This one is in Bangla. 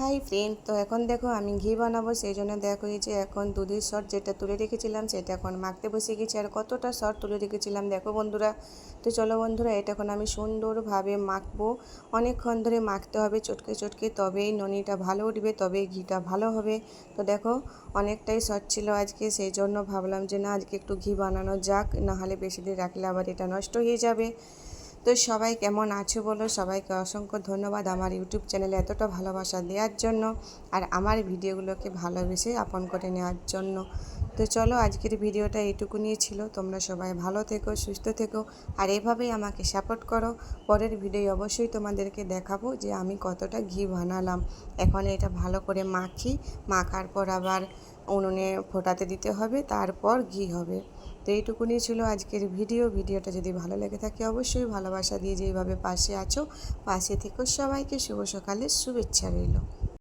হাই ফ্রেন্ড, তো এখন দেখো আমি ঘি বানাবো, সেই জন্য দেখো এই যে এখন দুধের সর যেটা তুলে রেখেছিলাম সেটা এখন মাখতে বসে গেছি। আর কতটা সর তুলে রেখেছিলাম দেখো বন্ধুরা। তো চলো বন্ধুরা, এটা এখন আমি সুন্দরভাবে মাখবো। অনেকক্ষণ ধরে মাখতে হবে চটকে চটকে, তবেই ননিটা ভালো উঠবে, তবেই ঘিটা ভালো হবে। তো দেখো অনেকটাই সর ছিল আজকে, সেই জন্য ভাবলাম যে না, আজকে একটু ঘি বানানো যাক, নাহলে বেশি দিন রাখলে আবার এটা নষ্ট হয়ে যাবে। তো সবাই কেমন আছো বলো? সবাইকে অসংখ্য ধন্যবাদ আমার ইউটিউব চ্যানেলে এতটা ভালোবাসা দেওয়ার জন্য, আর আমার ভিডিওগুলোকে ভালোবেসে আপন করে নেওয়ার জন্য। তো চলো, আজকের ভিডিওটা এইটুকুনি ছিল। তোমরা সবাই ভালো থেকো, সুস্থ থেকো, আর এভাবেই আমাকে সাপোর্ট করো। পরের ভিডিও অবশ্যই তোমাদেরকে দেখাবো যে আমি কতটা ঘি বানালাম। এখন এটা ভালো করে মাখি, মাখার পর আবার উনুনে ফোটাতে দিতে হবে, তারপর ঘি হবে। তো এইটুকুনি ছিল আজকের ভিডিওটা যদি ভালো লেগে থাকে অবশ্যই ভালোবাসা দিয়ে যেইভাবে পাশে আছো পাশে থেকো। সবাইকে শুভ সকালের শুভেচ্ছা রইল।